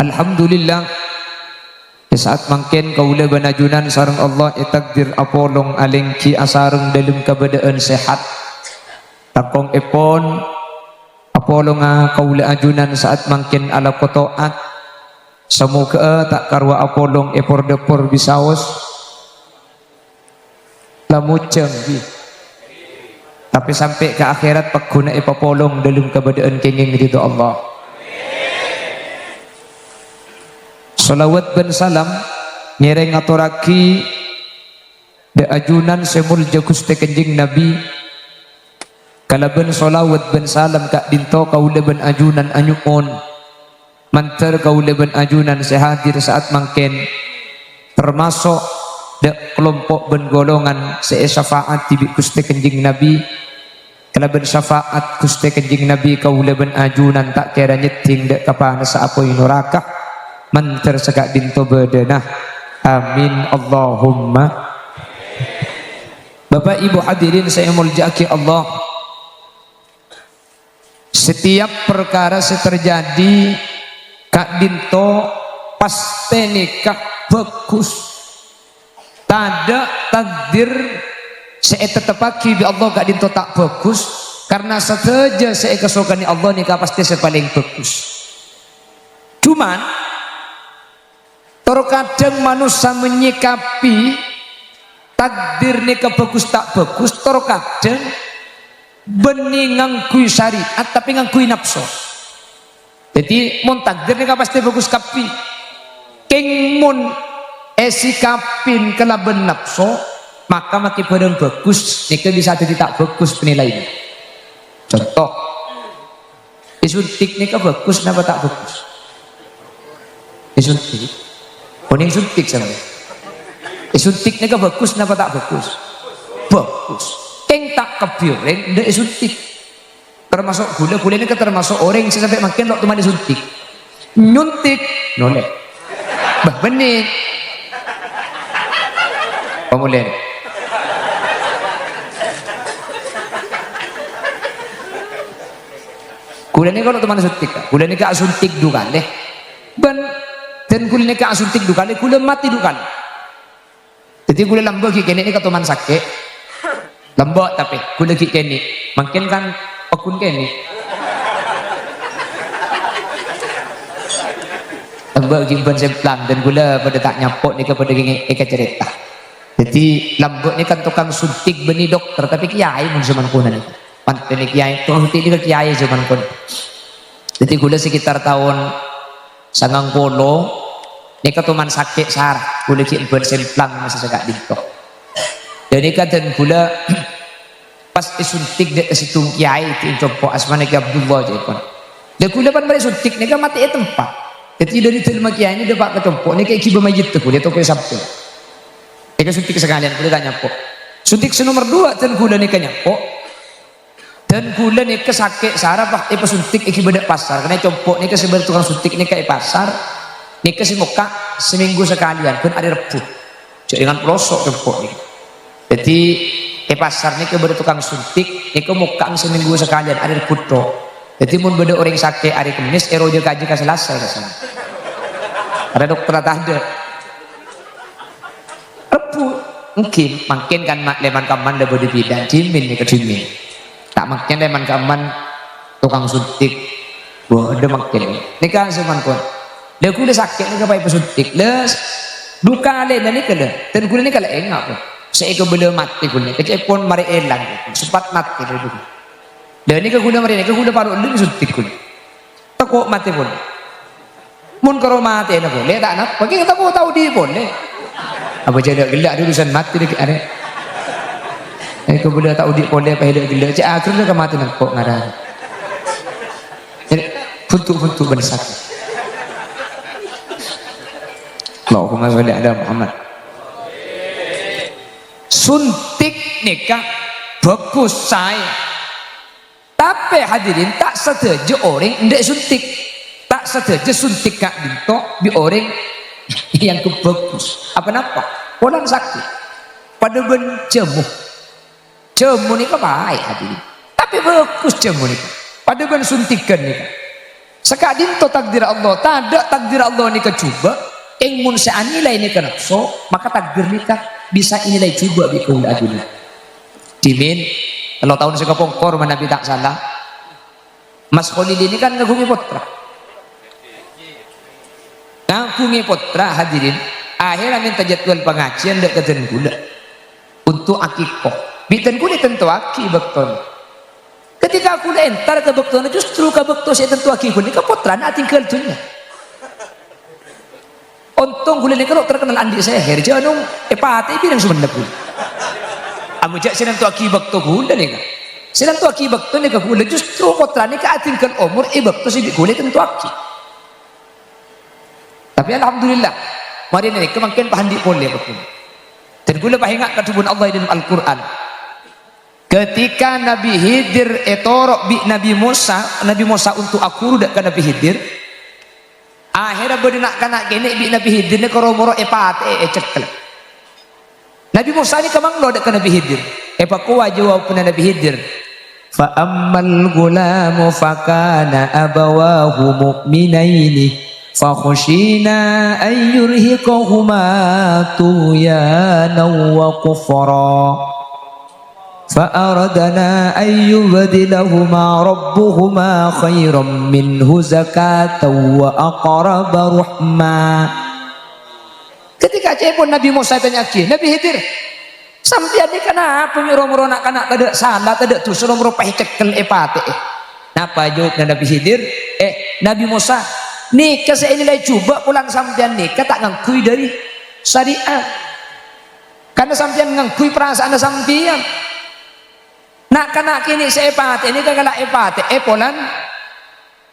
Alhamdulillah di saat mangken kaula banajunan sareng Allah takdir apolong alengki asareng dalam keadaan sehat takong epon apolonga kaula ajunan saat mangken ala kotoat semoga tak karwa apolong epor depor bisaos lamuceng tapi sampai ke akhirat pagguna epapolong dalam keadaan kenging ridho Allah. Salawat ben salam ngereng aturaki de ajunan semulja Gusti Kanjeng Nabi kalaben salawat ben salam kak dinto kaula ben ajunan anyuon manter kaula ben ajunan sehadir saat mangken termasuk de kelompok ben golongan se syafaat tibi Gusti Kanjeng Nabi kalaben syafaat Gusti Kanjeng Nabi kaula ben ajunan tak kira nyeting de kapana sa apoy neraka manter segak dinto bedenah amin Allahumma. Bapak Ibu hadirin saya muljaki Allah, setiap perkara terjadi kak dinto pasti nikah bagus tada takdir saya tetapaki bi Allah kak dinto tak bagus karena saja saya kesokani Allah nikah pasti sepaling bagus. Cuman terkadang manusia menyikapi takdir nikah bagus tak bagus terkadang benih ngangkui syariat tapi ngangkui nafsu. Jadi mun takdir nikah pasti bagus kapi king mun esikapin kelaben nafsu maka makin barang bagus nikah bisa jadi tak bagus penilaian. Contoh disuntik nikah bagus kenapa tak bagus? Disuntik kuning suntik sama suntik nikah bagus kenapa tak bagus? Bagus keng tak kebioreng ndak suntik termasuk gula-gula ini termasuk orang sampai makin waktu mana suntik nyuntik noleh bah benih pemulihan gula ini kalau teman suntik gula ini kak suntik dua kali ben dan gula ini kak suntik dua kali gula mati dua kali jadi gula lambak kini ini teman sakit lembok tapi gula kini makin kan pakun kini lembok gimban semplang dan gula pada tak nyapok ni kepada gini eka cerita jadi lambok ni kan tukang suntik benih dokter tapi kiai mun zaman kuno ni pantai ni kiai tukang suntik ni kiai zaman kuno jadi gula sekitar tahun 90 ini ketuman sakit sarah gula gimban semplang masa segak dintok dan ini kan dan gula pas disuntik dek situng kiai itu copo asmane ki Abdullah jepon dan gula pan balik suntik ni kan mati tempat jadi dari terima kiai ini dapat ketompo ini kayak kiba majid tuh gula tope sabtu ini suntik sekalian gula tanya po suntik nomor 2 dan gula ni kanyapo dan gula ni kesakit sarah pak suntik iki bedak pasar karena compo ni sebenarnya tukang suntik ni kayak pasar ni si muka seminggu sekalian pun ada Rebu dengan pelosok compo ni jadi pasar ni bedak tukang suntik ni muka seminggu sekalian ada Rebu tok jadi mun beda orang sakit hari Kamis eroja gaji ke Selasa kesana ada dokter tak ada Rebu mungkin makin kan mak leman kaman dah bodi bidan jimin ni ke jimin tak makin leman kaman tukang suntik bodoh makin ni kan zaman pun dia kuda sakit ni kepai pesuntik les duka le dan ni kele dan kuda ni kala engak pun saya ke bela mati kuda kecepon mari elang sempat mati dulu dan ni ke kuda mari ni ke kuda paru lu suntik kuda takut mati pun mun karo mati na boleh tak nak bagi kita tahu di boleh apa jadi gelak urusan mati dekat ada ke boleh tahu di boleh apa hidup gelak cak akhirnya ke mati nak kok ngarang jadi funtuk bersak Allahumma sholli ala Muhammad suntik nikah bagus saya tapi hadirin tak setuju orang ndak suntik tak setuju suntik kak dinto di orang yang kebagus apa orang sakit pada ben jemu ni baik hadirin tapi bagus jemu ni pada ben suntikan ni Sekadin to takdir Allah, tak takdir Allah ni kecuba, mun seanilai ni kenakso, maka takdir nikah bisa inilai cuba bikul adil. Dimin, kalau tahun sekapongkor mana Nabi tak salah, Mas Khalid ini kan ngagungi putra. Ngagungi putra hadirin, akhirnya minta jadwal pengajian dek keten gula untuk akikoh. Bitan gula tentu aki betul. Ketika aku entar ke bektona, justru ke bekto saya tentu aki gula ke putra nak tinggal dunia. Untung gula ni kalau terkenal andi seher, jangan epate bilang sebenarnya gula. Amu jak saya tentu aki bekto gula ni kan. Saya tentu aki bekto ni ke gula, justru putra ni ke tinggal umur bekto si gula tentu aki. Tapi alhamdulillah, mari ni kemakin pahandi boleh betul. Dan gula pahingat katubun Allah dalam Al-Quran. Ketika Nabi Khidir etorok bi Nabi Musa untuk aku dak ke Nabi Khidir. Akhirnya berdenak kanak kene bi Nabi Khidir ni koromoro epate cekel. Nabi Musa ni kemang lo dak ke Nabi Khidir. Epa kuwa jawab pun Nabi Khidir. Fa ammal gulamu fakana abawahu mu'minaini fa khushina ay yurhiqahuma tuyana wa kufra. فأردنا أن يبدلهما ربهما خيرا منه زكاة وأقرب رحما. Ketika cepon Nabi Musa tanya Nabi Khidir, sampeyan ni kenapa nyuruh nak kanak kada salah kada tu suruh merupah cekel epate. Napa jawab Nabi Khidir? Nabi Musa, nikah saya nilai coba pulang sampeyan nikah tak ngangkui dari syariat. Karena sampeyan ngangkui perasaan sampeyan. Nak kanak kini seepate ini kagala epate polan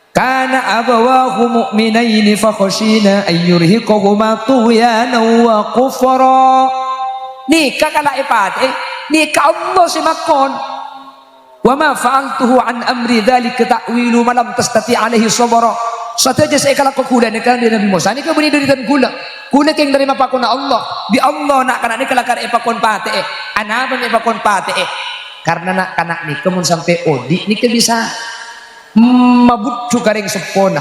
kana abawahu mu'minaini fa khashina ay yurhiqahuma tughyanan wa kufra. Nikah kala epate nikah Allah si makon wa ma fa'altuhu an amri dzalika ta'wilu ma lam tastati alaihi sabra. Sateja saya kala kula nikah Nabi Musa ni ke beri dari tan kula keng dari mapakon Allah bi Allah nak kanak ni kala kar epakon pate ana ba epakon pate karena nak kanak ni kemun sampai odi ni ke bisa mabucu karing sepona,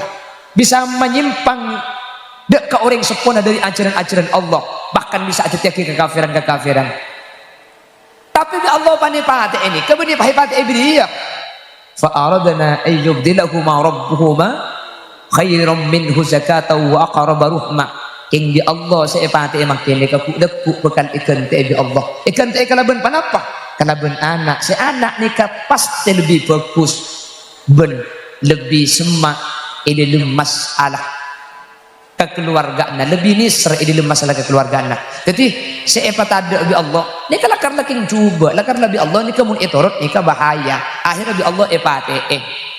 bisa menyimpang dek ke orang sepona dari ajaran-ajaran Allah, bahkan bisa aja tiaki kekafiran. Tapi bi Allah panipate ini kebeni pahipate ibriya fa aradna ay yubdilahuma rabbuhuma khairan minhu zakatan wa aqrab ruhma. Ing bi Allah seepate makin deku bekal ikan te bi Allah ikan te kalaban panapa kalaban anak si anak nikah pasti lebih bagus lebih semak dalam masalah kekeluargaan lebih nisr dalam masalah kekeluargaan. Jadi seepat ada bi Allah nikah lakar laking coba lakar lebih Allah nikah mun itorot nikah bahaya akhirnya bi Allah epate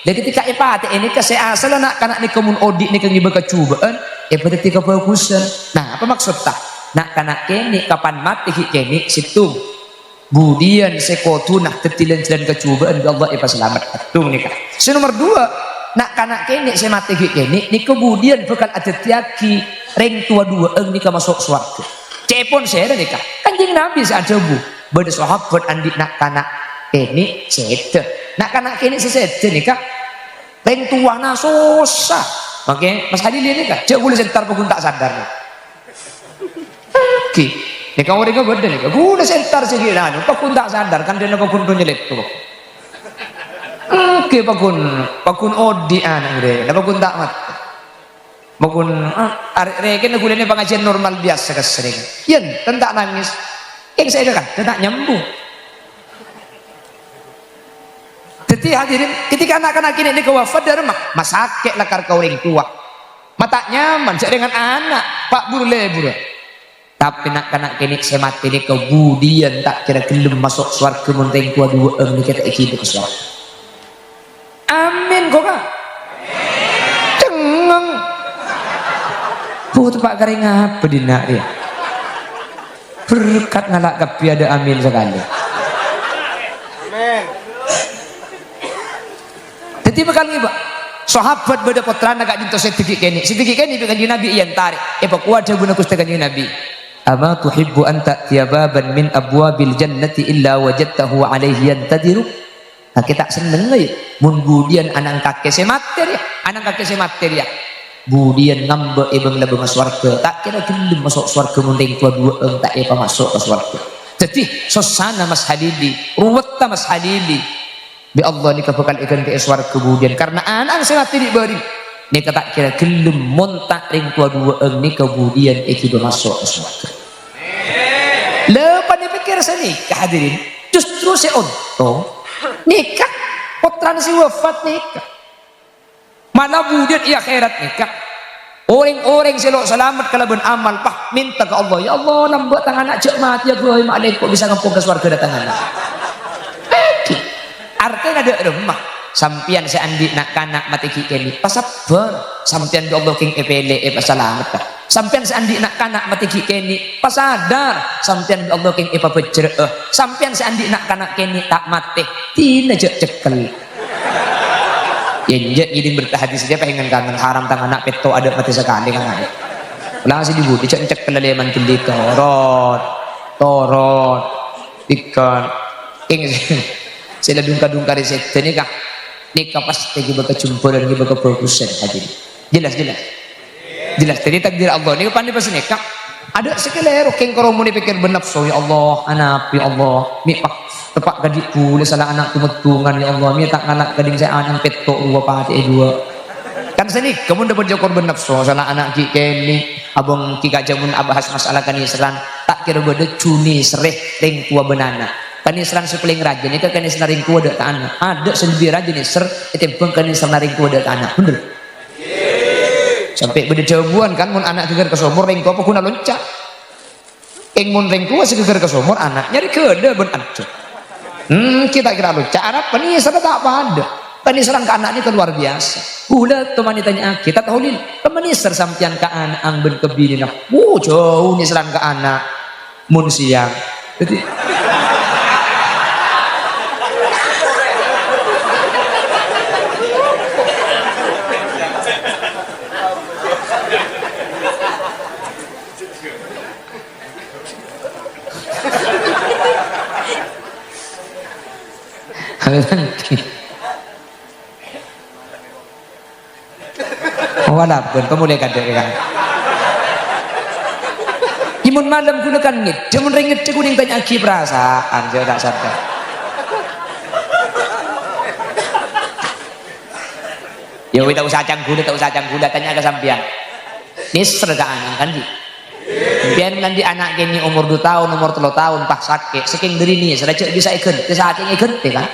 dan ketika epate nikah saya asal nak kanak nikah mun odi nikah ngibaka cobaan berarti kebagusan. Nah apa maksud tak nak kanak kene kapan mati kene situ budian sekotu nak tetilan dan kecubaan Allah selamat itu nikah. Nomor 2 nak kanak kene saya mati kene ni kemudian bukan ada tiaki reng tua 2 nikah masuk surga. Cepon saya nikah kanjeng Nabi saja bu berde sahabat andi nak kanak kene sete nak kanak kene sesete nikah reng tua na susah. Oke, Mas Hadi ini kan, cek boleh sentar pun tak sadar. Oke, ni kau mereka benda ni, boleh sentar sekian, pun tak sadar kan dia nak pun nyelip tu. Oke, pakun odi anak dia, nak pun tak mat. Pakun, reken nak gula ni pengajian normal biasa kesering. Yen, tentak nangis, saya kan, tentak nyambung. Jadi hadirin ketika anak-anak ini wafat dari masakek lakar kau orang tua mata nyaman dengan anak pak buru lebur tapi nak kanak kini saya mati ini kemudian tak kira kelem masuk surga menteng tua 2 ni kita ikut ke surga. Amin kok kak cengeng pak kering apa dinak dia berkat ngalak kapi ada amin sekali. Jadi bakal ngiba sahabat beda putra agak jinto sedikit kene dengan Nabi yang tarik kuat guna kusta kanjeng Nabi ama tuhibbu an ta'tiya baban min abwabil jannati illa wajadtahu alaihi yantadiru Nah, kita seneng ya mun budian anak kakek semateri anak kakek semateri ya budian ngambek ibang lebih masuk swarga tak kira gelem masuk swarga mun ring tua dua tak apa masuk ke swarga. Jadi sosana Mas Hadidi ruwet Mas Hadidi bi Allah nikah bakal ikan ke swarga kemudian karena anak semateri bari nikah tak kira gelem mun tak ring tua dua nikah kemudian iki masuk ke swarga. Lepas dipikir saya nikah hadirin justru saya untung nikah putra si wafat nikah mana budian iya akhirat nikah orang-orang selok selamat kalau beramal pak minta ke Allah ya Allah nambah tangan anak cek mati ya gue mak kok bisa ngampung ke surga datang anak artinya ada rumah sampian seandi nak kanak mati kini pasabar sampian do Allah king epele selamat kah sampian seandi nak kanak mati kini pasadar sampian do Allah king epa bejer sampian seandi nak kanak kini tak mati tina cekel injek jadi bertahadi saja pengen kangen haram tangan anak peto ada mati sekali kan ada ulang sih dibu dicek keleleman kili torot ikan king saya dungka riset ini kah nikah pasti kita jumpa dan kita bagusan hadirin jelas jadi takdir Allah ini pandai pas nikah ada sekelero keng koromu dipikir benafsu ya Allah anak ya Allah mi tepak gadik pula salah anak tumetungan ya Allah mi tak anak gading saya anak petok dua pati dua kan sini kamu dapat jokor benafsu salah anak ki keni abang ki kajamun abahas masalah kanisran tak kira beda cuni sereh ring tua benana kanisran sepeling raja ni kan kanisran ring tua dak anak ada selebih raja ni ser itempeng kanisran ring tua dak anak bener sampai beda jawaban kan mun anak geger ke sumur ring tua apa guna loncat ing mun ring tua segeger ke sumur anak nyari kede ben aja kita kira loncat Arab penisran tak pada penisran ke anak ini kan luar biasa pula teman ditanya kita tahu lil penisran sampian ke anak ang ben kebini nah jauh nisran ke anak mun siang jadi walap pun kamu lihat kan imun malam gunakan ngit jamun ringit kuning tanya aki perasaan saya tak sadar ya tak usah cang gula tanya ke sampian nisr ke anak kan di biar nanti anak kini umur 2 tahun umur 3 tahun pas sakit saking dari ini sudah bisa ikut saking ikut kan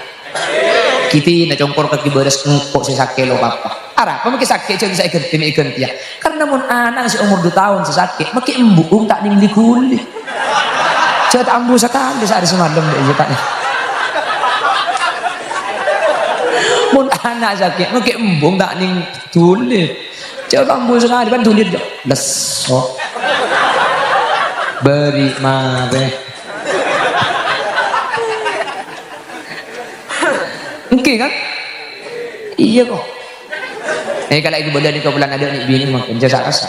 kita nak congkor kaki beres ngukuk si sakit lo papa arah apa mungkin sakit jadi bisa ikut ya karena mun anak si umur 2 tahun si sakit makin embung tak ning kulit saya tak ambu sekali sehari semalam deh tak mun anak sakit makin embung tak ning kulit saya tak ambu sekali kan kulit lesok beri mare oke kan iya kok kalau ibu benda ni kau bulan ada ni bini makin jasa asa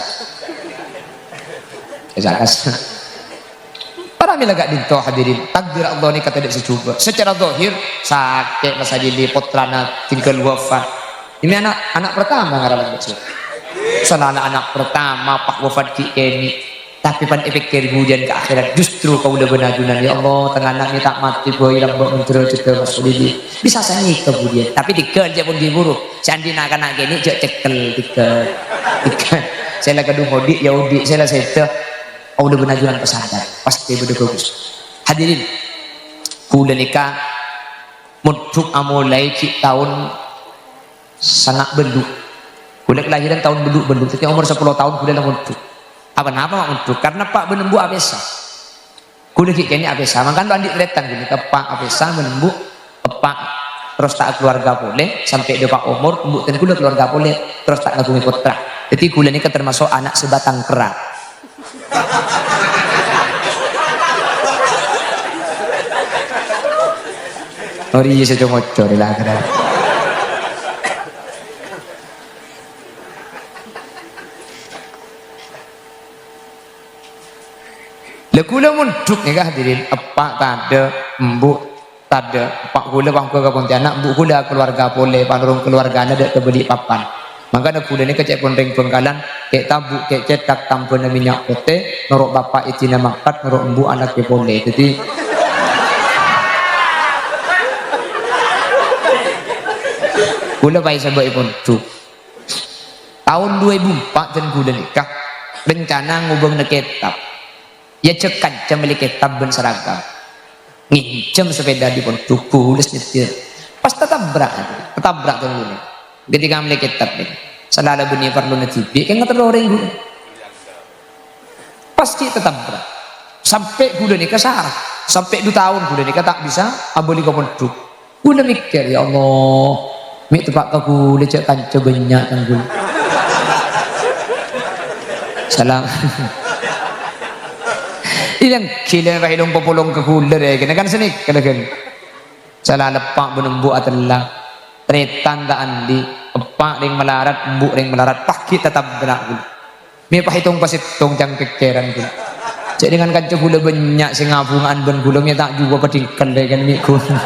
para milagak dinto hadirin takdir Allah ni kata dia secuba secara zahir sakit masa jadi putrana tinggal wafat ini anak pertama ngaran betul soalnya anak pertama pak wafat ki ini tapi pan pikir hujan ke akhirat justru kau udah benadunan ya Allah tengah anak ni tak mati boy lambak mentera cekel masuk diri bisa sangi kemudian tapi dikerja pun diburu candi nak anak gini jek cekel tiga saya lagi kadung hodik ya hodik saya lah saya kau udah benadunan pesadar pasti bener bagus hadirin kuda nikah muduk amulai cik tahun sangat beluk kuda kelahiran tahun beluk setiap umur 10 tahun kuda lah muduk apa untuk karena pak menembu abesa kuda kini abesa makan landik letan gini pak abesa menembu pak terus tak keluarga boleh sampai dia pak umur embu dan kuda keluarga boleh terus tak ngagumi putra jadi kuda ini termasuk anak sebatang kera ori saya cuma cari lah kira lekula munduk ni kah hadirin apa tak ada embuk Tada pak gula bang ke Pontianak, bu gula keluarga boleh, panurung keluarga ada ke beli papan. Maka ada gula ni kecek pondeng Bengkalan, kek tabu, kek cetak tampun minyak putih, norok bapak itina makat, norok embu anak ke boleh. Jadi gula bayi sebab pun tu. Tahun 2004 dan gula nikah, rencana ngubeng nak kitab. Ya cekat jam beli kitab ben seragam. Nginjem sepeda di pondok pulis nyetir pas ketabrak tuh gula ketika beli kitab ni salah benih perlu netibi kan ngeter orang gula pasti ketabrak sampai gula ni kesarah sampai 2 tahun gula ni tak bisa aboli ke pondok gula mikir ya Allah mik tepak ke gula cek kanca banyak kan gula salam ilang kila bahilong popolong ke gula deh kena kan sini kena kan salah lepak benembuk atelah tretan tak andi epak ring melarat embuk ring melarat pakit tetap berak gula mi pahitung pasitung jang pikiran gula cek dengan kanca gula banyak sing ngabungan ben gulungnya tak juga padingkel deh kan mi gula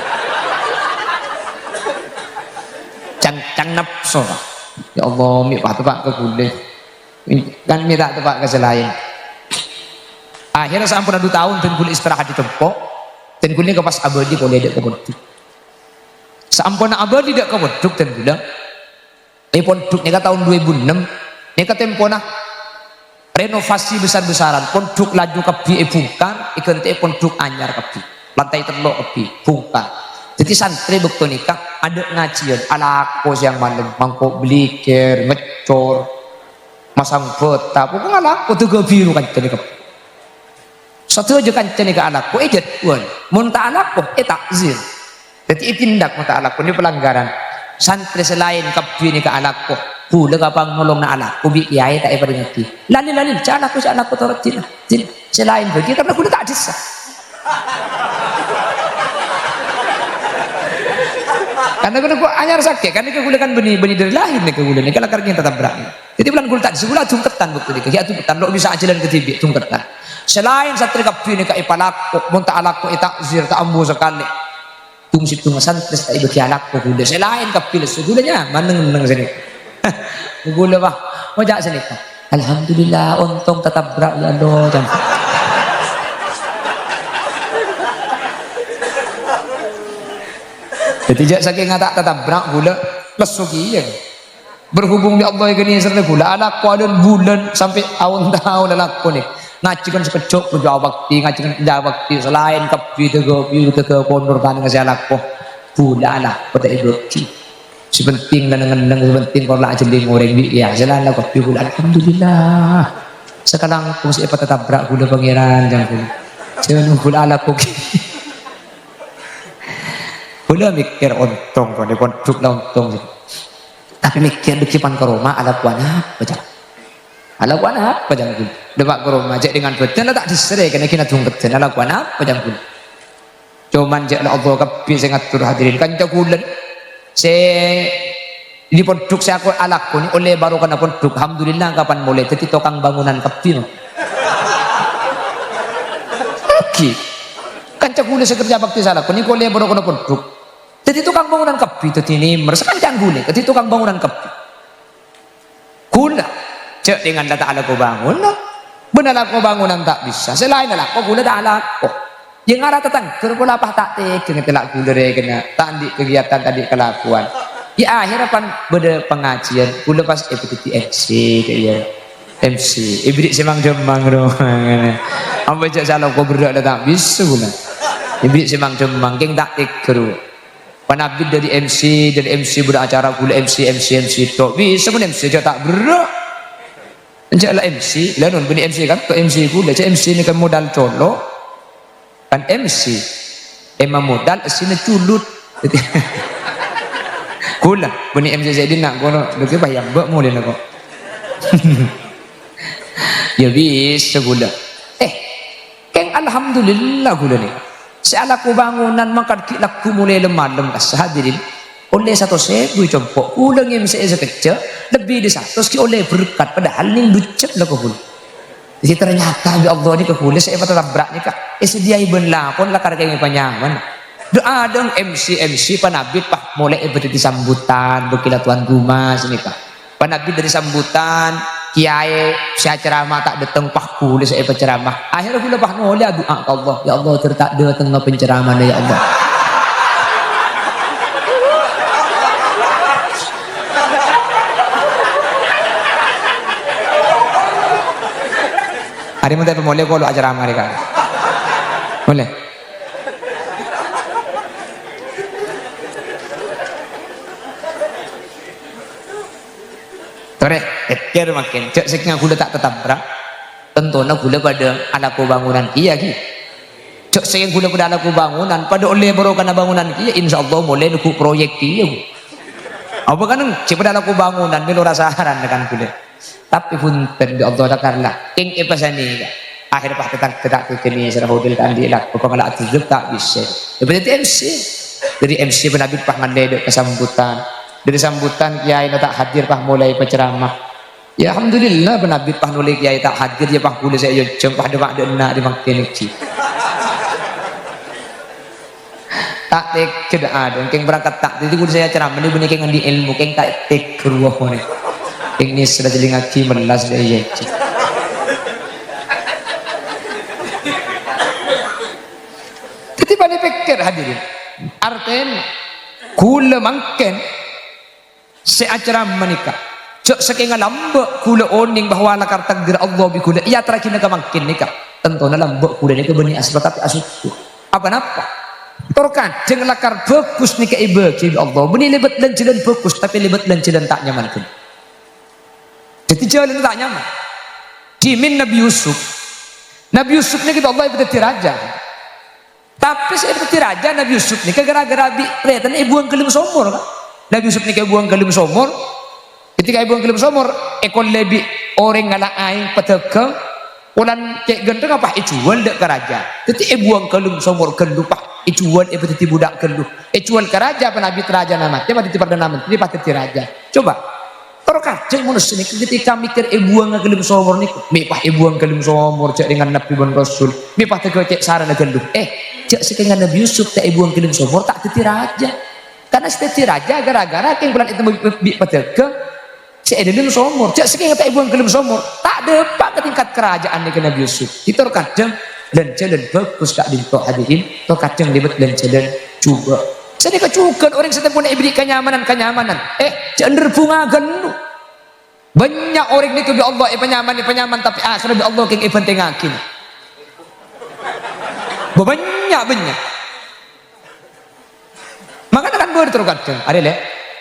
cang nafsu ya Allah mi pak tepak ke gula kan mi tak tepak ke selain akhirnya sampai 2 tahun dan kulit istirahat di tempat dan kulit kepas abadi boleh dek keboduk sampai abadi dek keboduk dan bilang pondok ni tahun 2006 ni tempona renovasi besar-besaran pondok laju kebi bungkar ikan pondok anyar kebi lantai telok kebi bungkar jadi santri bekto nikah ada ngajian ala kos yang malam mangkok belikir ngecor masang peta pokoknya ala kos tu biru kan jadi kebi satu aja kan cene ke anakku jadwal muntah anakku takzir jadi tindak muntah anakku ini pelanggaran santri selain kebi ni ke anakku gula kapang nolong na anakku bi kiai tak pada ngerti lali cak anakku torot tin selain begitu karena gula tak disah karena gula anyar sakit karena gula kan benih dari lahir nih gula ni kalau karena tetap berani jadi bulan gula tak disah gula tungketan waktu ni ya tungketan lo bisa ajalan ke tibi tungketan selain satri kapi ni ka ipalak munta alak ko itakzir ta ambu sekali tungsi tungasan terus ta ibaki alak ko gula selain kapi segulanya maneng sini gula bah mojak sini alhamdulillah untung tetap berak ya Allah jam jadi saking tak tetap berak gula lesuki ya berhubung di Allah gini serta gula anak ko adon bulan sampai tahun anak ko ni ngajikan sekejap kerja waktu ngajikan kerja waktu selain kepi tege pondor tanah ngasih ko pula anak pada ibukti sepenting dan ngeneng sepenting kalau aja di goreng di ya jalan lah kepi pula alhamdulillah sekarang aku masih tetap berak gula pangeran jangan gula ala koki gula mikir untung kalau di pondok lah untung tapi mikir dekipan ke rumah ala kuana apa ala kuana apa jangan gula depak ke rumah cek dengan betul tak diserai kena kena tunggu betul ala kuana apa jangan gula cuman cek Allah kepi saya ngatur hadirin kan cakulan saya di pondok saya aku alakku ni oleh baru kena pondok alhamdulillah kapan mulai jadi tukang bangunan kepi lagi kan cakulan sekerja bakti salah ni oleh baru kena pondok jadi tukang bangunan kepi itu ini merasakan canggul jadi tukang bangunan kepi gula cek dengan data alakku bangun benar aku bangunan tak bisa selain alakku gula tak alakku yang arah tetang kerbola apa tak kena telak gula kena tak di kegiatan tadi kelakuan ya akhirnya pan beda pengajian gula pas epiditi MC dia MC ibrik semang jemang dong apa cak salah kau berdoa tak bisa gula ibrik semang jemang keng tak keru panabid dari MC beracara gula MC tu bisa pun MC cak tak berdoa cak lah MC lah non beli MC kan tu MC gula cak MC ni kan modal colok kan MC emang modal sini culut gula bani MC jadi nak kono lagi bayang buat mulai nak ya bisa gula keng alhamdulillah gula ni sealaku bangunan makan laku mulai lemah hadirin oleh 1.000 compok ulang MC sekecil lebih di 100 oleh berkat padahal ni lucet lah gula jadi ternyata ya Allah ni kehula saya patah tabrak ni kak sediai ben lakon lah karena kayak panyaman Doa dong MC panabit pak mulai berarti sambutan berkilat tuan rumah sini pak. Panabit dari sambutan kiai saya ceramah tak datang pak kulis saya penceramah. Akhirnya gula pak mulai doa ke Allah. Ya Allah tertak datang penceramah ya Allah. Hari mau tapi mulai kalau acara mereka. Boleh. Tore, eker makin. Cek seknya gula tak tetap berak. Tentu nak gula pada anakku bangunan iya ki. Cek seknya gula pada anakku bangunan. Pada oleh baru kena bangunan iya. Insya Allah mulai nuku proyek iya. Apa kan? Cek pada anakku bangunan. Milo rasaran dengan gula. Tapi pun terdi Allah takarlah. King epasan ni. Akhir pak ketak kini serah hodil kan dia lah. Bapak ngelak tujuh tak bisa. Berarti MC. Dari MC penabit pak ngandai kesambutan. Dari sambutan kiai tak hadir pak mulai penceramah. Ya alhamdulillah penabit pak mulai kiai tak hadir ya pak boleh saya jumpa ada pak nak di makin kecil. Tak tek kedaa dong. Keng berangkat tak. Jadi saya ceramah ni bunyi keng di ilmu keng tak tek keruah ni. Keng ni sudah jadi ngaji melas dari jadi. Jadi pada pikir hadirin. Artinya kula mangken se acara menikah cok saking lambak kula oning bahwa lakar takdir Allah bi kula iya terakhir ka mangkin nikah tentu na lambak kula nikah bani asba tapi asutu apa napa torkan jeung lakar bagus nikah iba ki Allah bani lebat lan jalan bagus tapi lebat lan jalan tak nyaman kun jadi jalan tak nyaman dimin Nabi Yusuf nikah Allah ibadati raja tapi saya ibadati raja Nabi Yusuf nikah gara-gara bi kelihatan ibu yang kelim somor kan Nabi Yusuf ni buang kelim somor. Ketika buang kelim somor, ekor lebih orang ngalah aing petegang. Ulan cek gendeng apa icuan dek keraja. Ketika buang kelim somor kendu pak icuan petiti budak kendu. Icuan keraja penabi raja nama. Dia pati perdana menteri pati raja. Coba. Kalau kacau manusia ni ketika mikir buang kelim somor ni, mepah buang kelim somor cek dengan Nabi bin Rasul. Mepah tegak cek sarana kendu. Cek sekengan Nabi Yusuf tak buang kelim somor tak titi raja. Karena setiap raja gara-gara yang bulan itu berpetegeng si edelim somor cak sekian kata ibu yang kelim somor tak depak ke tingkat kerajaan ke Nabi Yusuf itu kadang dan jalan bagus tak dinto hadirin atau kadang libat dan jalan juga saya kecukan orang sedang punya ibri kenyamanan jangan bunga genu banyak orang ini ke Allah penyaman tapi akhirnya Allah yang penting akin banyak makanya kan baru terkadang ada le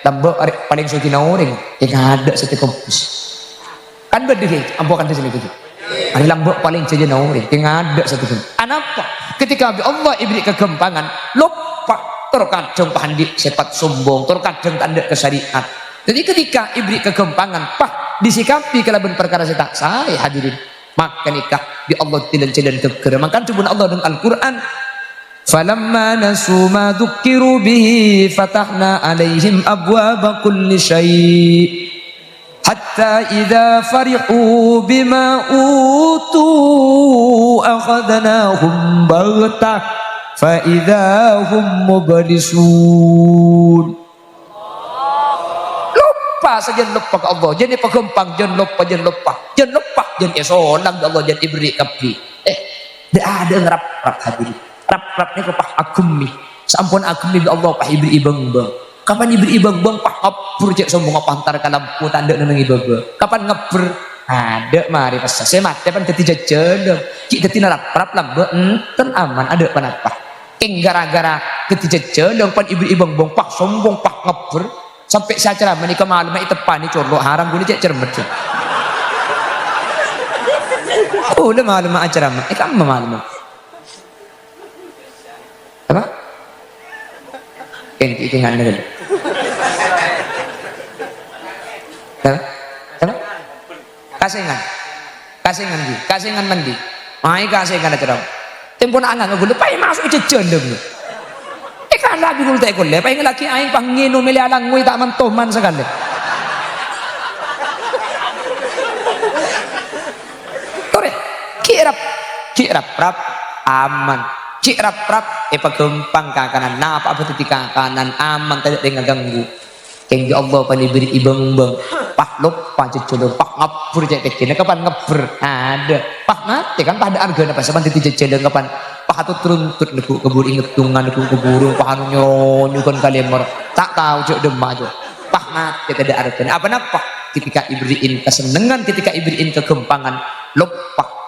tambah paling suci na orang yang ada setiap kampus kan berdiri ampukan di sini gitu ada lambok paling saja na orang yang ada satu pun apa ketika Allah ibri kegempangan lupa terkadang pandi sifat sombong terkadang tanda kesyariat jadi ketika ibri kegempangan disikapi kelaban perkara tak saya hadirin maka nikah di Allah tidak jalan keker maka cuma Allah dengan Al-Quran فَلَمَّا نَسُوا مَا ذُكِّرُوا بِهِ فَتَحْنَا عَلَيْهِمْ أَبْوَابَ كُلِّ شَيْءٍ حَتَّى إِذَا فَرِحُوا بِمَا أُوتُوا أَخَذْنَاهُمْ بَغْتَةً فَإِذَا هُمْ مُبْلِسُونَ lupa saja lupa ke Allah jadi pegempang jangan lupa jangan esolang Allah jangan ibri kapi tidak ada ngerap hadirin rap-rapnya ke pak agumi sampun agumi Allah pak ibri ibang kapan ibri ibang pak ngapur cek sombong apa antar kalampu tanda neneng ibang kapan ngapur ada mari pas saya mati pan ketiga jadam kita tina rap lamba enten aman ada panapa king gara-gara ketiga jadam pan ibri ibang pak sombong pak ngapur sampai saya ceramah menikah malam itu pani corlo haram gini cek cermet udah malam acara kamu malam apa? Ini tinggal dulu. Apa? Kasingan mandi. Mai kasingan aja dong. Tempon angan ngegulu, pai masuk jajan dong. Kan labi gulu tak gulu, pai ngelaki aing panginu milih alang ngui tak mantoman sekali. Tore, kirap, rap aman. cik rap pagempang kakanan napa apa titi kakanan aman tidak dengan ganggu keng di Allah paniberi ibang pak lop pancet jodoh pak ngapur cek kecil kapan ngapur ada pak mati kan pada arga apa saban titi jejel kapan pak atau teruntut neku keburu ingetungan neku keburu pak anu nyonyukan kalemor tak tahu cek demak jo pak mati tidak arga apa napa ketika ibriin kesenengan ketika ibriin kegempangan lop pak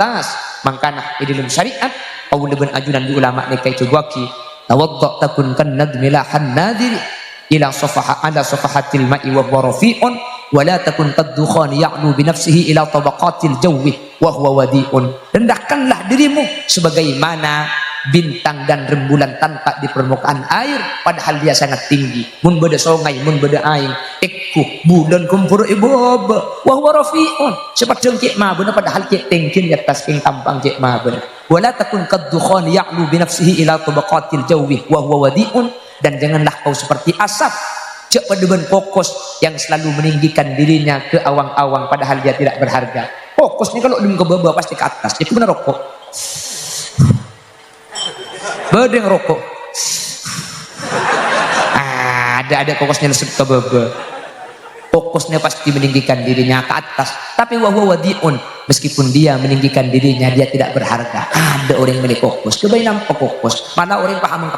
atas mangkana di dalam syariat awal ben ajunan di ulama nekai cobuaki tawadda takun kan nadmila hannadiri ila safaha ala safahatil ma'i wa rafi'un wa la takun qad dukhan ya'lu bi nafsihi ila tabaqatil jawi wa huwa wadi'un rendahkanlah dirimu sebagaimana bintang dan rembulan tanpa di permukaan air padahal dia sangat tinggi mun beda sungai mun beda air ikku bulan kumpur ibu wa huwa rafi'un sepadang cek ma bener padahal cek tinggi di atas king tampang cek ma bener wala takun qad dukhan ya'lu bi nafsihi ila tabaqatil jawi wa huwa wadi'un dan janganlah kau seperti asap cek pedeban kokos yang selalu meninggikan dirinya ke awang-awang padahal dia tidak berharga kokos ini kalau ke bawah pasti ke atas itu benar rokok bedeng rokok ada kokosnya lesep ke bawah kokosnya pasti meninggikan dirinya ke atas tapi wahwa wadiun meskipun dia meninggikan dirinya dia tidak berharga ada orang yang milik kokos coba nampak kokos mana orang paham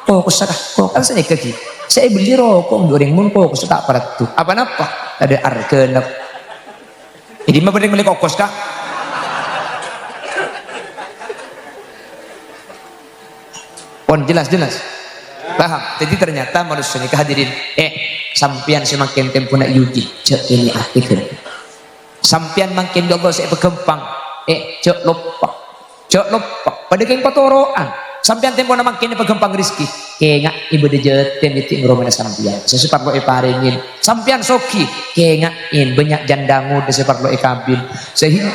kokos kok kan saya kaki saya beli rokok orang mun kokos tak parat tuh apa napa ada argenap jadi mah bedeng milik kokos kah pon jelas paham jadi ternyata manusia ini kehadirin sampian semakin tempo nak yuji cek ini akhir sampian makin Allah saya berkembang cek lupa pada keng patoroan sampian tempo nak makin berkembang rezeki kenga ibu dejet temiti ngromena sampian sesepat lo paringin sampian soki kenga banyak jandamu sesepat lo kabil sehingga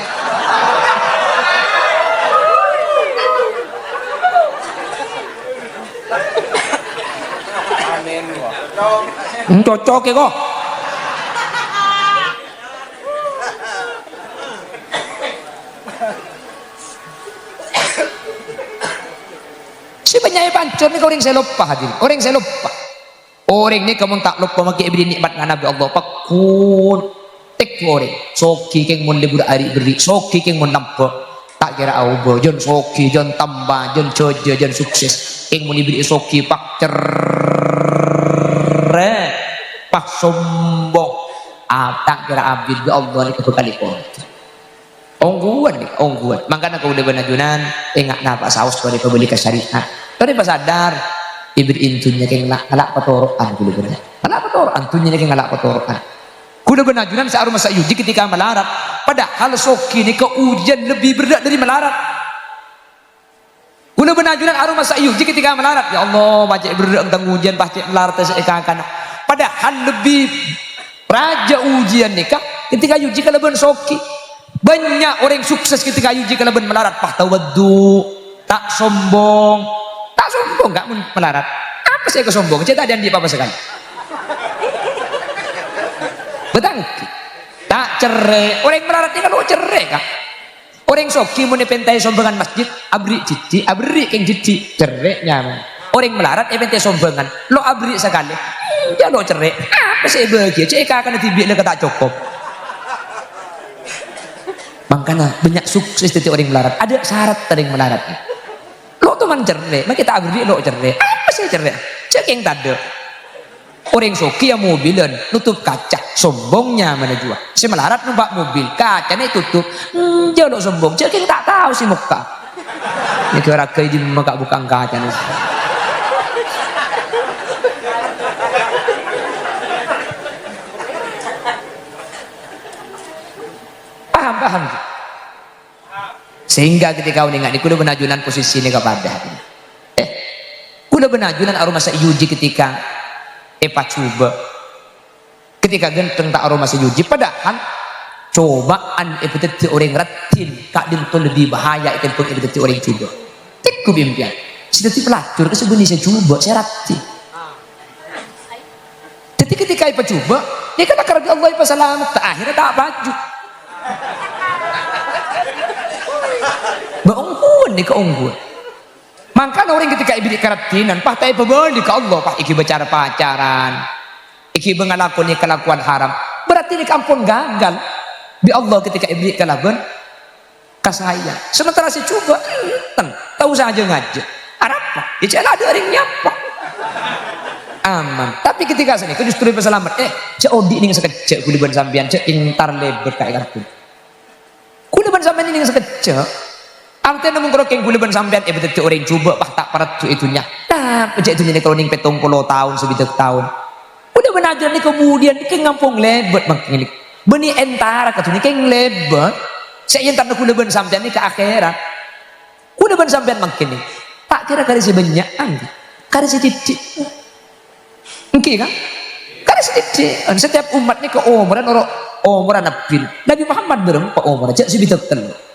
cocok ya kok si penyanyi pancur ni orang saya lupa hadir orang saya lupa orang ni kamu tak lupa maki ibri nikmat dengan Nabi Allah pakun tek orang soki keng mun libur hari beri soki keng mun nampak tak kira aubo jon soki jon tambah jon cojo jon sukses keng mun ibri soki pak pak sombong tak kira abid ke Allah ni kebekali pun ongguan makanya kau udah benajunan ingat napa saus kau dibeli ke syariah tadi pas sadar ibri intunya keng ngalak petorokan dulu benar ngalak petorokan tunya keng ngalak petorokan kuda benajunan searum masa yuji ketika melarat padahal soki ni keujian lebih berat dari melarat kuda benajunan arum masa yuji ketika melarat ya Allah baca berat tentang ujian baca melarat seekakan padahal lebih raja ujian nikah ketika yuji kalaban soki banyak orang sukses ketika yuji kalaban melarat tawaddu tak sombong gak melarat apa saya kesombong cerita dan dia apa sekali betul tak cerai orang melarat ini kalau cerai kak orang soki mau pentai sombongan masjid abri keng cici cerai nyaman orang melarat pentai sombongan lo abri sekali ya lo cerai apa sih bahagia cek akan tibi le tak cukup makanya banyak sukses dari orang melarat ada syarat dari melarat lo tuh man cerai mak kita abri lo cerai apa sih cerai cek yang tadi orang soki yang mobilan nutup kaca sombongnya mana jua si melarat numpak mobil kacanya tutup jauh lo sombong cek yang tak tahu si muka ini kira kayak di muka bukan kaca nih paham sehingga ketika kau ingat kuda benajunan posisi ini kepada kuda benajunan aroma sayuji ketika coba ketika genteng tak aroma sayuji padahal cobaan epiteti orang ratin kak dintul lebih bahaya itu pun epiteti orang coba tikku bimpian sedeti pelacur kesebenarnya saya coba saya ratin jadi ketika coba dia kata karena Allah selamat akhirnya tak baju Baungguan nih keungguan Maka orang ketika ibu keratinan, pahtai pebeli ke Allah, pah iki bicara pacaran, iki mengalakuni kelakuan haram, berarti ini kampung gagal di Allah ketika ibu kelakuan kasaya. Sementara si coba, tahu saja ngajak, apa? Ya celah ada orang nyapa, aman. Tapi ketika sini, kau justru berselamat. Cek odi ini sekecil, kuliban sambian, cek intar lebar kayak kartu. Kuliban sambian ini sekecil. Artinya namun kalau keng kuliban sampean betul orang coba tak parat tu itunya. Nah, pejak itu ni kalau ning 70 tahun sebidak tahun. Udah benajar ni kemudian ni keng ngampung lebat makin ni. Beni entara katu ni keng lebat. Saya entar kuliban sampean ni ke akhirat. Kuliban sampean makin ni. Tak kira kali si banyak kali si titik. Engki kan? Kali si titik. Setiap umat ni ke umuran Nabi Muhammad berem ke umuran cak sebidak telur.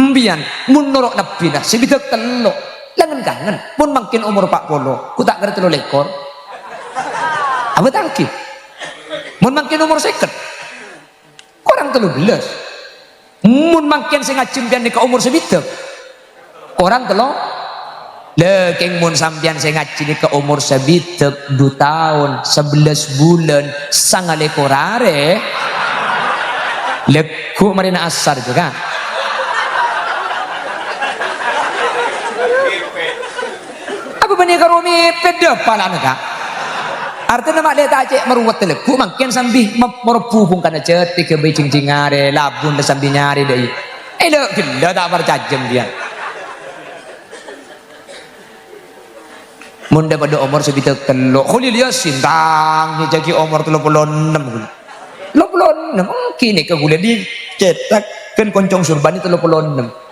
Mbian mun norok nabi nah sebidak telok langan kangen mun makin umur 40 ku tak ngerti 3 lekor apa tangki mun makin umur 50 orang 13 mun makin sing ngajempian ke umur sebidak orang telok lekeng mun sampian sing ngaji ke umur sebidak 2 tahun 11 bulan 9 lekor are leku marina asar juga. Bani karumi peda pala naga artinya mak dia tak cek meruat teleku makin sambil merupuhung kana cetik ke becing cingare labun dan sambil nyari deh lo gila tak bercajem dia munda pada umur sebitak telok Khalil Yasin tang jadi umur 36 kini ke gula di cetak kan koncong surban itu 36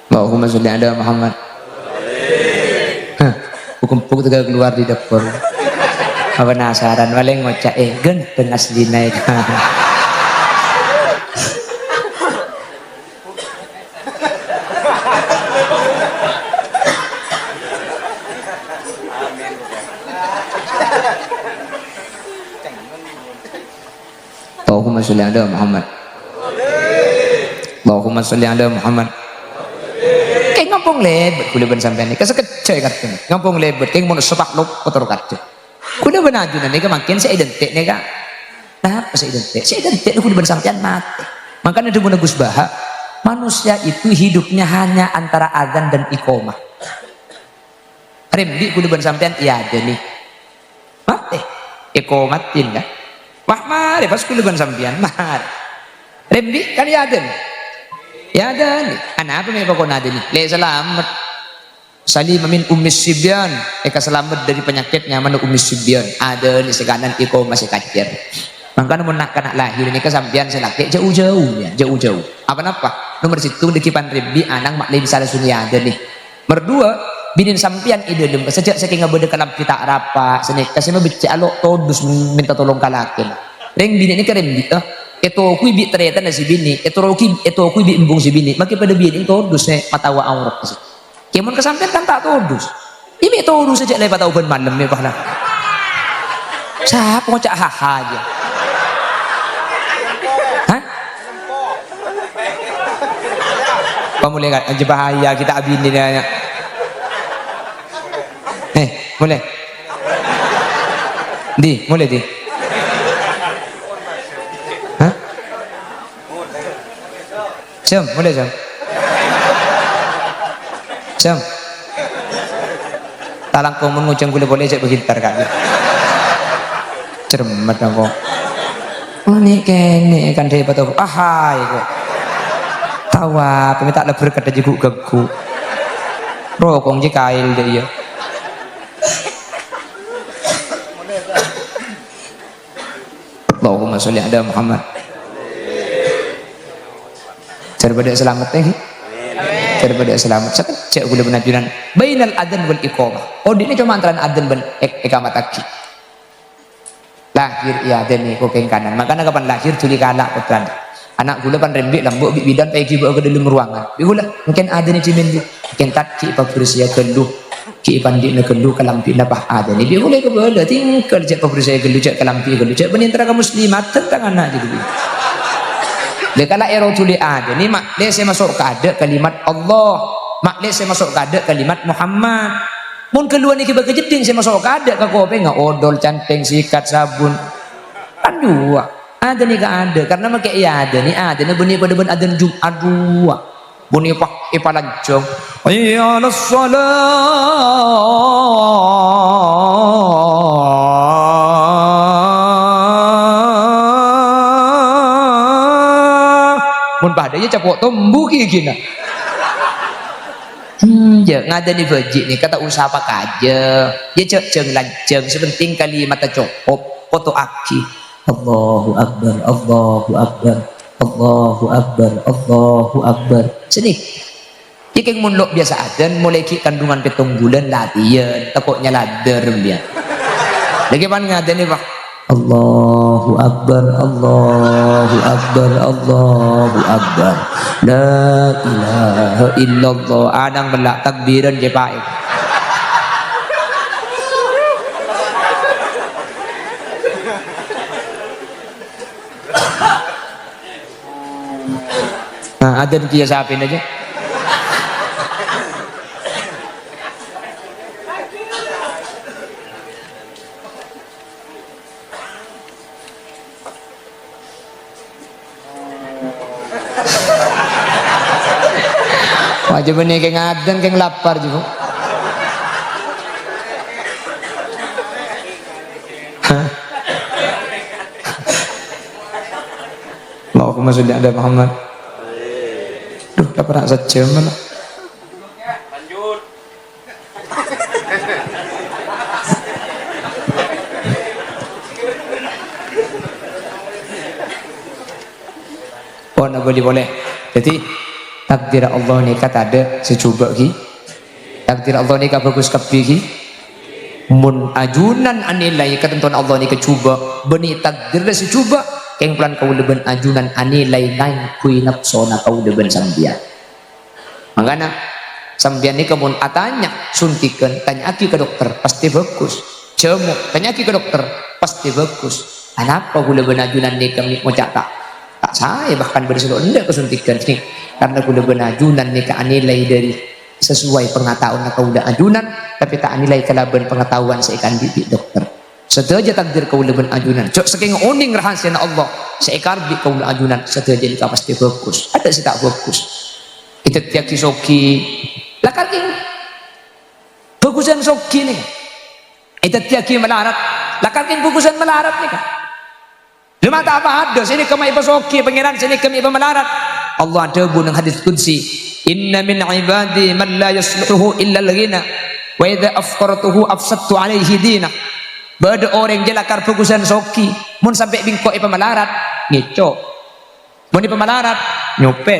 Allahumma sholli ala Muhammad. Hukum tegal keluar di dapur. Apa penasaran paling ngocak ganteng asli naik. Allahumma sholli ala Muhammad. Allahumma sholli ala Muhammad. Ngampung lebat kuliban sampean ni kesekecai katanya ngampung lebat keng mau sepak lop kotor kaca kuda benajunan ni makin saya identik ni kan nah apa saya identik kuliban sampean mati makanya dia menegus bahak manusia itu hidupnya hanya antara azan dan iqomah rembi kuliban sampean iya ada nih mati iqomatin kan wah mari pas kuliban sampean mari rembi kan iya ada nih ya dan anak apa mereka kau nadi nih le selamat salim min ummis sibyan eka selamat dari penyakitnya mana ummis sibyan ada nih sekarang iko masih kacir makanya mau nak lahir ini kesampian selaki jauh-jauh apa nomor situ di kipan ribi anak maklum salah sunya ada nih berdua binin sampian ide dem sejak saking ngabede kalam kita rapa senek kasih mau bicara lo todus minta tolong kalakin ring bini ini keren gitu itu kui bi ternyata nasi bini itu kui bi embung si bini makin pada bini todus mata wa aurat sih kemun kesampean kan tak todus ini todus sejak lepas tahu malam ya pahlah siapa ngocak haha aja hah kamu lihat aja bahaya kita abin ini nanya mulai mulai mulai jam talang komun ngucang gula boleh cek begintar kali cermat aku ini kene kan dia patah ahai kok tawa peminta lebar kata jiguk gagu rokong jikail dia Allahumma sholli ala Muhammad daripada selamat daripada selamat sekecil gula benajunan bainal adzan wal iqamah ini cuma antara adzan dan iqamah taki lahir iya adzan ni kokeng kanan makanya kapan lahir tuli kalak putra anak gula pan rembik lambuk bidan pergi bawa ke dalam ruangan gula mungkin ada ni cimin mungkin tak ki paprisia kelu ki pandi na kelu kalampi na bah ada ni dia boleh ke bala tinggal je paprisia kelu cak kalampi kelu cak benintara kaum muslimat tentang anak je gitu le kala ero tuli ada ni mak le saya masuk ke ada kalimat Allah mak le saya masuk ke ada kalimat Muhammad mun keluar ni ke jeding saya masuk ke ada ke kope ngak odol canteng sikat sabun kan dua ada nih gak ada karena makai iya ada nih bunyi pada ben ada Jumat dua bunyi pak ipalancong ya salat mun pada ya capok tumbuh gini ya ngada nih bajik nih kata usaha apa aja ya ceng lanceng sepenting kalimat cukup foto aki Allahu Akbar, Allahu Akbar, Allahu Akbar, Allahu Akbar. Sini. Jika mun lo biasa adan mulai ki kandungan petong bulan latihan, tepoknya ladar dia. Lagi pan ngaden ni Pak. Allahu Akbar, Allahu Akbar, Allahu Akbar. La ilaha illallah. Adang belak takbiran je Pak. Nah, ada dia siapin aja. Wajib ini kayak ngaden kayak lapar juga. Allahumma sholli ala Muhammad. Duh, dapat nak sejam mana? Lanjut. Oh, nak boleh. Jadi takdir Allah ni kata ada secuba ki. Takdir Allah ni kata bagus kapi ki. Mun ajunan anilai ketentuan Allah ni kecuba. Beni takdir dah secuba. Keng pelan kau leben ajunan anilai lain kui nafsona kau leben sambian. Makanya sambian ni kemun atanya suntikan tanya aki ke dokter pasti bagus. Cemuk tanya aki ke dokter pasti bagus. Kenapa kau leben ajunan ni kami mau tak saya bahkan berseluruh hendak kesuntikan ni karena kau leben ajunan ni ke anilai dari sesuai pengetahuan kau udah ajunan tapi tak anilai kelaban pengetahuan seikan di dokter. Sedaja takdir kau leben ajunan. Cok saking oning rahasia Allah. Seekar bi kau ajunan sedaja ni pasti bagus. Ada sih tak bagus. Kita tiap soki. Lakar king. Bagusan soki ni. Kita tiap melarat. Lakar king bagusan melarat ni kan. Lima tak apa ada. Sini kami iba soki pangeran. Sini kami iba melarat. Allah ada bunang hadis qudsi. Inna min ibadi man la yasluhu illa al-ghina. Wa idza afqartuhu afsadtu alaihi dinah. Bada orang jelakar fokusan soki mun sampai bingkok ipa malarat ngecok mun ipa malarat nyopet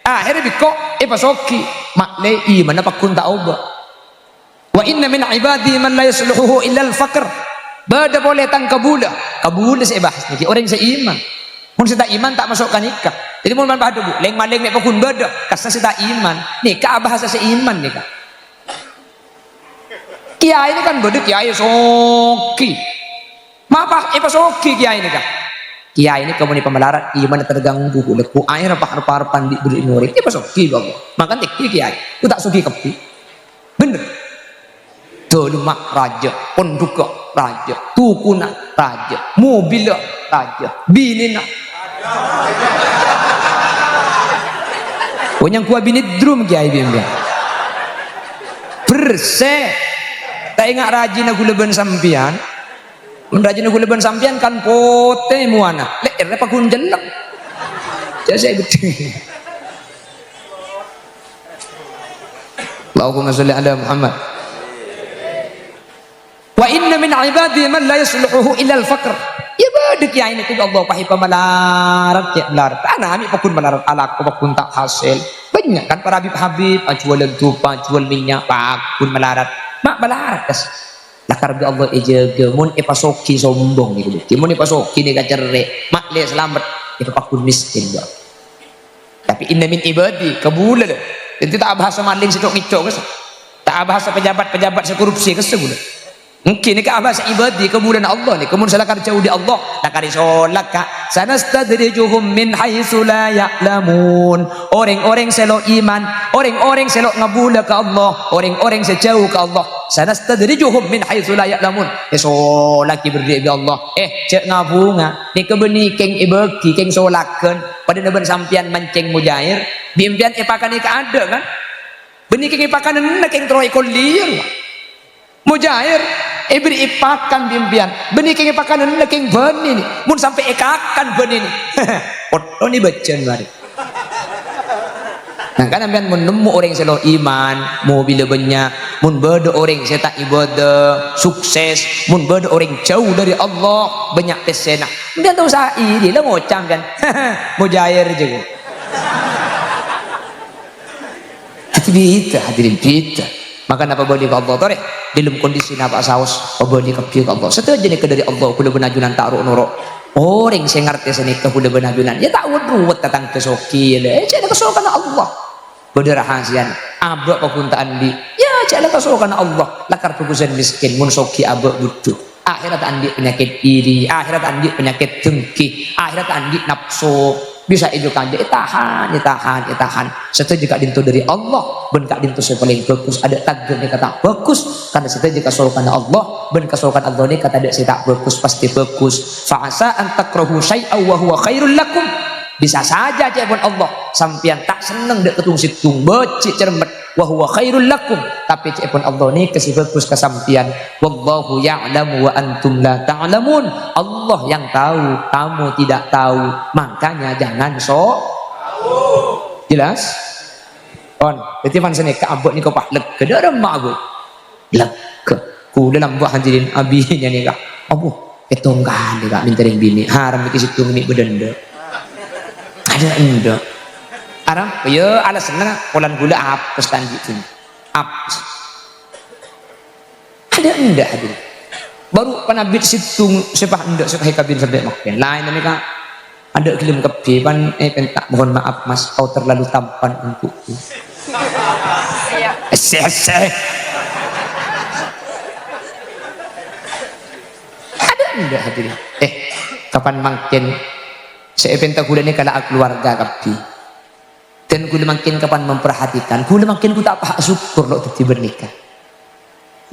akhirnya bingkok ipa soki maklei mana pakun tak ubah wa inna min ibadi man la yasluhu illa al-faqr bada boleh tang kabula saya bahas ni orang seiman mun kita iman tak masukkan nikah jadi mun bahadu bu leng maleng nek pakun bada kasih kita iman nikah bahasa seiman nikah. Kiai ini kan bodek kiai soki. Maaf, apa soki kiai ini kan? Kiai ini kamu ni pemelarat, iman terganggu, leku air apa pandi beri murid. Apa soki bang? Makan teki kiai, tu tak soki kepi. Bener. Demak raja, penduka raja, tukuna raja, mobil raja, binina. Oh yang kuah bini drum kiai bimbing. Perse. Tak ingat rajin aku leben sampian. Rajin aku leben sampian kan pote muana. Lek apa kun jelek. Jadi saya betul. Allahumma sholli ala Muhammad. Wa inna min ibadi man la yasluhu illa al-faqr. Ya badek ya ini tu Allah pahi pemalarat ya melarat. Ana ami pakun melarat alak pakun tak hasil. Banyak kan para habib jual tupa, jual minyak pakun melarat. Mak balaras lakar bi Allah ejaga mun ipasoki sombong ni mun ipasoki ni kacerre mak le selamat itu pakun miskin gua. Tapi inna min ibadi kabula dah. Itu tak bahasa maling situ ngicok kes. Tak bahasa pejabat-pejabat sekorupsi kes gula. Mungkin ni ka bahasa ibadi kemuliaan Allah ni. Kemudian salah jauh di Allah. Tak kari solat ka. Sanastadrijuhum min haitsu la ya'lamun. Orang-orang selo iman, orang-orang selo ngabula ke Allah, orang-orang sejauh ke Allah. Sanastadrijuhum min haitsu la ya'lamun. Solat ki berdiri bi Allah. Cek ngabunga. Ni kebeni keng ibeki keng solakeun pada neben sampian mancing mujair. Bimpian ipakan ni ka ada kan? Beni keng ipakan na keng troi kolir. Mujair ibri ipakan bimpian benih keng ipakan nenda keng beni ni mun sampai ekakan beni ni foto ni bacaan mari nah kan ambian mun nemu orang selo iman mau bila banyak mun beda orang saya tak ibadah sukses mun beda orang jauh dari Allah banyak pesena ambian tahu sai dia lah ngocam kan mujair juga kita hadirin kita maka apa boleh ke Allah tore dalam kondisi napa saus boleh ke Allah setelah jenis ke dari Allah kula benajunan tak norok orang saya ngerti sini ke kula benajunan ya tak ruwet datang ke soki cek kesokan Allah berderahasian abak kepuntaan di ya cek kesokan Allah lakar pegusan miskin mun soki abak butuh akhirat andi penyakit iri akhirat andi penyakit dengki akhirat andi nafsu bisa itu kan tahan setelah jika dintu dari Allah ben kak dintu yang paling bagus ada takdir ni kata bagus karena setelah jika soalkan Allah ben kesoalkan Allah ni kata ada saya tak bagus pasti bagus fa'asa an takrahu syai'aw wa huwa khairul lakum bisa saja cek pun Allah sampian tak seneng dek ketung situng becik cermet wa huwa khairul lakum tapi cek pun Allah ni kasih bagus ke sampian wallahu ya'lamu wa antum la ta'lamun Allah yang tahu kamu tidak tahu makanya jangan sok jelas on berarti fan sini ke abot ni kau pak leg ke dak mak aku leg ku dalam buah hadirin abinya ni kak abu ketongkan dia kak minta ring bini haram iki situ ni bedenda ada endo aram ya ala seneng polan gula apes tan gitu apes ada enda hadirin baru panabit situ sepah enda sepah kabin sampai makin lain ni kak ada kilim kepi pan pentak mohon maaf mas kau terlalu tampan untukku eseh ada enda hadirin kapan makin saya pentak gula ni kalau keluarga kapi dan gula makin kapan memperhatikan gula makin ku tak pahak syukur lo teti bernikah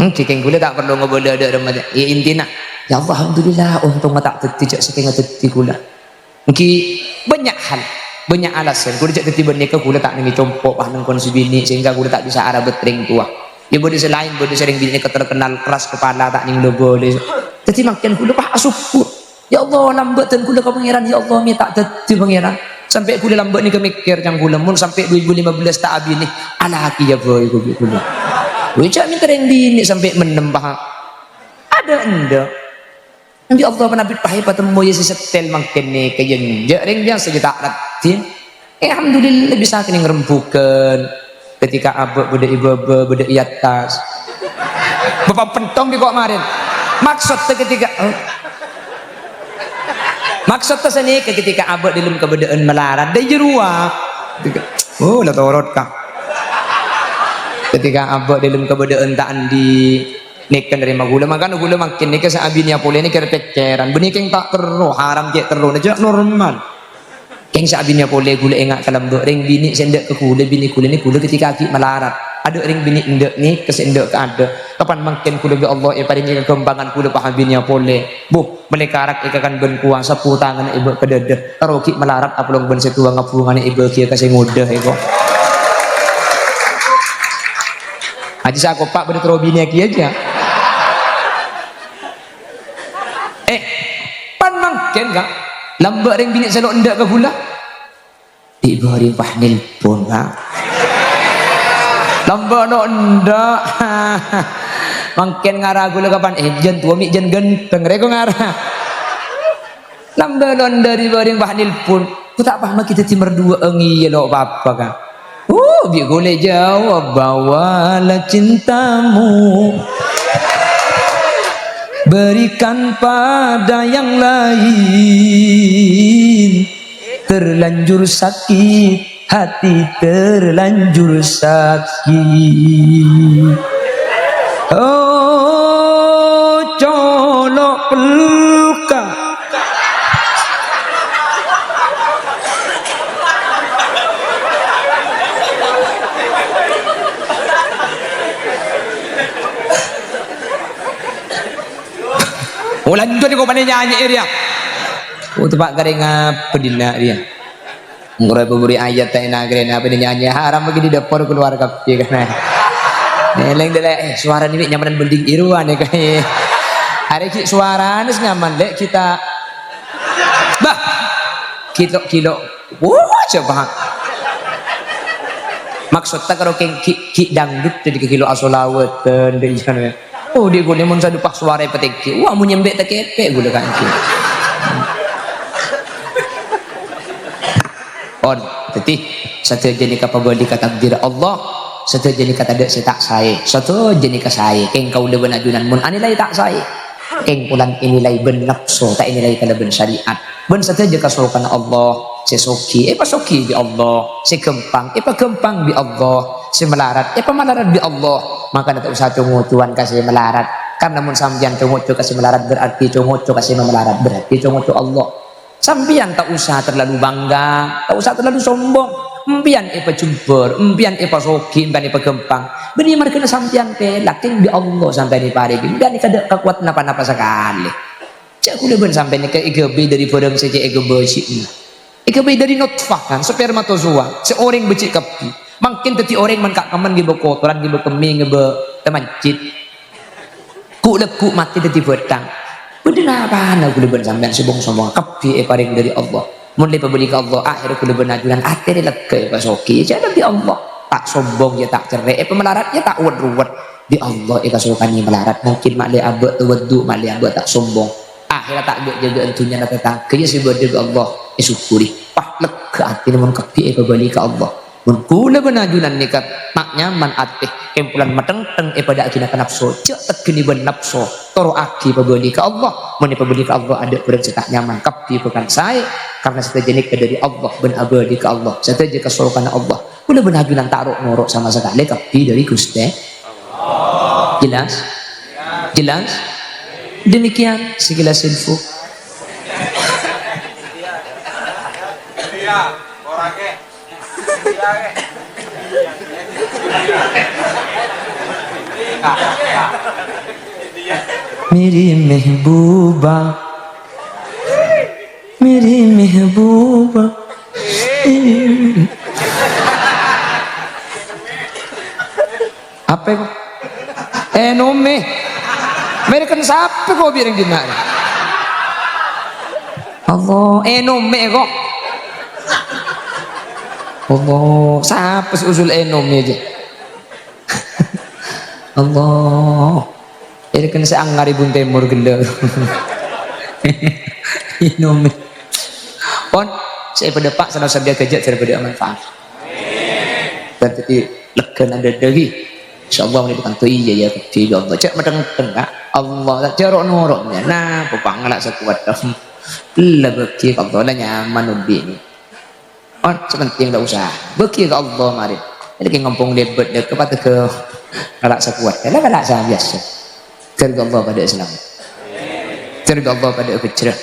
cikeng gula tak perlu ngobrol ada remaja ya intinya ya Allah alhamdulillah untung mata teti jak sekeng teti gula mungkin banyak hal banyak alasan gula jak teti bernikah gula tak nengi compok nang kon bini sehingga gula tak bisa arah betring tua ya bodi selain bodi sering bini terkenal keras kepala tak ning lo boleh teti makin gula pahak syukur ya Allah lambat dan gula kau pangeran ya Allah minta teti pangeran sampai gula lambat ni kemikir jang gula mun sampai 2015 tak habis ni ala haki ya boy gula wicak minta yang bini sampai menembah ada enda Nabi Allah penabit pahai patemu ya si setel makin ni kayen jaring yang sejuta ratin alhamdulillah bisa kini ngerembukan ketika abak beda ibu beda iatas bapak pentong di kok kemarin maksud ketika maksud seni ketika abad dalam kebedaan melarat dia jeruah oh lah torot kah ketika abad dalam kebedaan tak andi nekan dari gula makan gula makin nek saabinya pole ni kira peceran benih keng tak terus haram cek terus aja normal keng saabinya pole gula engak kalam dok ring bini sendak ke gula bini gula ni gula ketika aki melarat ada ring bini indek ni kesendak ke ada kapan makin kula bi Allah paling kekembangan kula pahabinya pole buh melekarak ikakan ben kuasa putangan ibu kedede roki melarat apalong ben setua ngapungane ibu kia kasih ngudah iko aja sa aku pak bener bini aki aja pan makin kak lambat ring bini selok ndak ke gula ibu ring pahnil pun kak lambat no ndak makin ngarah gula kapan jen tua mi jen genteng reko ngarah lambat no dari baring bahnil pun ku tak paham kita timur dua engi lo apa kan bi gule jawab bawalah cintamu berikan pada yang lain terlanjur sakit, hati terlanjur sakit. Oh colok peluka, lanjut kau pandai nyanyi dia. Tempat garing apa dina dia. Ngurai pemberi ayat tak nak garing apa dia nyanyi haram bagi di dapur keluar kapi kan. Neleng deh suara ni nyaman bending iruan ya kayak. Hari ki suara ni nyaman deh kita. Bah kilo. Wah coba. Maksud tak kalau ki dangdut jadi kilo asolawat dan dia. Oh dia guna mun sadu pak suara petik. Wah mun nyembek tak kepek gula kan. On, teti satu jenis kapabali kata takdir Allah, satu jenis kata dek setak saya, satu jenis ke saya. Keng kau leben ajunan mun anilai tak saya. Keng pulang inilai ben nafsu, tak inilai kalau ben syariat. Ben satu je kasukan Allah, sesoki, pasoki bi Allah, sekempang, gempang bi Allah, semelarat, melarat bi Allah. Maka tak usah tunggu Tuhan kasih melarat. Karena mun sambian tunggu kasih melarat berarti tunggu kasih melarat berarti tunggu Allah. Sambian tak usah terlalu bangga, tak usah terlalu sombong. Empian jumper, empian soki, empian gempang. Beni mereka sambian pelak, yang bi Allah sampai ni pare. Empian kada kekuat napa-napa sekali. Cak kuda ben sampai ni ke EGB dari podang saja EGB bersih. EGB dari nutfah kan, spermatozoa, seorang becik kapi. Makin teti orang menkak kaman gibe kotoran, gibe keming, gibe temancit. Ku lekuk mati teti betang. Benar apa nak kuda ben sampai sombong kapi paring dari Allah. Mulai pembeli ke Allah akhir kuda ben ajuran akhir lekuk pasoki. Jadi di Allah tak sombong ya tak cerai. Pemelarat ya tak uwet-uwet. Di Allah kasukani melarat. Mungkin mak le abek wedu, mak le abek tak sombong. Akhirnya tak jaga entunya nak datang ke si berde Allah syukuri pah lek hati mun kapi pembeli ke Allah mun kula benajunan nikat tak nyaman ati kempulan mateng-teng pada akina nafsu cek tekeni ben nafsu toro aki pembeli ke Allah mun pembeli ke Allah ada kurang cetak nyaman kapi bukan saya karena sejenis dari Allah ben abadi ke Allah setelah kesuruhan Allah kula benajunan taruh norok sama sekali kapi dari Gusti Allah. Jelas demikian sekilas info. मेरी महबूबा मेरी महबूबा apa itu? Nome American siapa kau biar gimana? Allah, nome kok. Allah, siapa sih usul nome aja? Allah, ini kan saya anggar ibu timur gila. Nome. Pon, saya pada pak sana sedia kerja saya pada manfaat. Dan tadi lekan ada dari. InsyaAllah ini bukan tu iya ya kecil Allah cak matang tengah Allah tak cerok noroknya nah pupang ngelak sekuat dah lebih ke Allah lah nyaman ubi ni oh sepenting tak usah beki ke Allah mari jadi ngompong debet dek kepada ke ngelak sekuat lah ngelak saya biasa terga Allah pada Islam terga Allah pada kecerah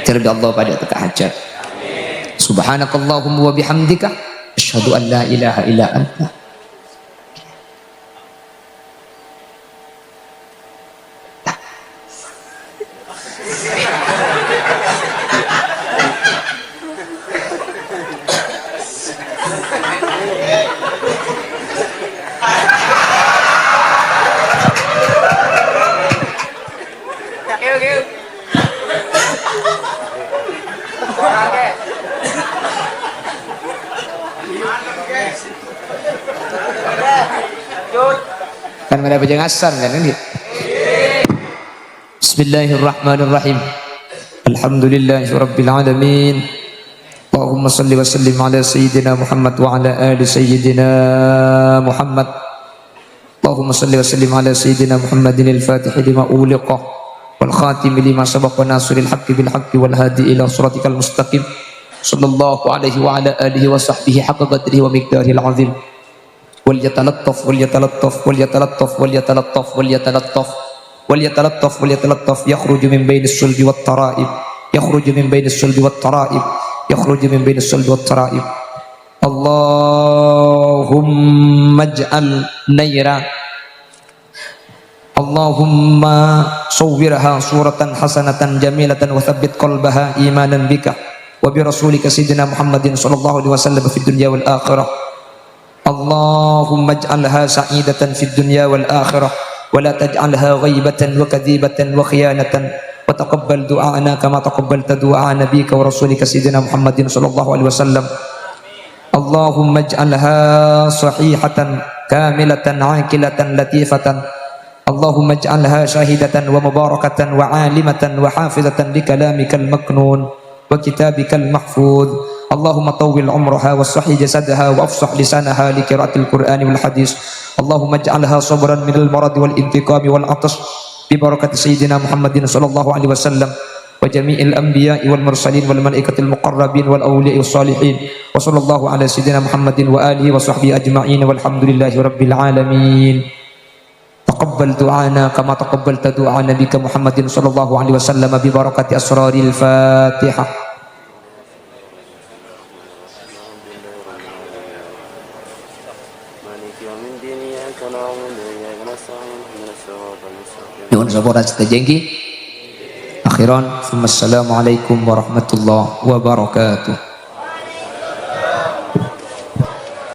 terga Allah pada kehajar subhanakallahumma wa bihamdika asyhadu an la ilaha illa anta kan ada baca ngasar kan ini. Bismillahirrahmanirrahim. Alhamdulillahirabbil alamin. Allahumma shalli wa sallim ala sayyidina Muhammad wa ala ali sayyidina Muhammad. Allahumma shalli wa sallim ala sayyidina Muhammadin al-Fatih lima uliqa wal khatim lima sabaqa nasiril haqqi bil haqqi wal hadi ila siratikal mustaqim. sallallahu alaihi wa ala alihi wa sahbihi haqqa qadrihi wa miqdarihi al-azim. وليتلطف وليتلطف وليتلطف وليتلطف وليتلطف وليتلطف وليتلطف يخرج من بين الصلب والترائب يخرج من بين الصلب والترائب يخرج من بين الصلب والترائب. اللهم اجعل نيرا اللهم صورها صورة حسنة جميلة وثبت قلبها إيمانا بك وبرسولك سيدنا محمد صلى الله عليه وسلم في الدنيا والآخرة. اللهم اجعلها سعيدة في الدنيا والآخرة ولا تجعلها غيبة وكذيبة وخيانة وتقبل دعاءنا كما تقبلت دعاء نبيك ورسولك سيدنا محمد صلى الله عليه وسلم. اللهم اجعلها صحيحة كاملة عاقلة لطيفة. اللهم اجعلها شاهدة ومباركة وعالمة وحافظة لكلامك المكنون وكتابك المحفوظ. اللهم طول عمرها واصح جسدها وافصح لسانها لقراءة القرآن والحديث. اللهم اجعلها صبرا من المرض والانتقام والعطش ببركة سيدنا محمد صلى الله عليه وسلم وجميع الأنبياء والمرسلين والملائكة المقربين والأولياء والصالحين. وصلى الله على سيدنا محمد وآله وصحبه أجمعين والحمد لله رب العالمين. تقبل دعانا كما تقبلت دعاء نبيك محمد صلى الله عليه وسلم ببركة أسرار الفاتحة. Nyuwun sapura setajengki. Akhiran, assalamualaikum warahmatullahi wabarakatuh.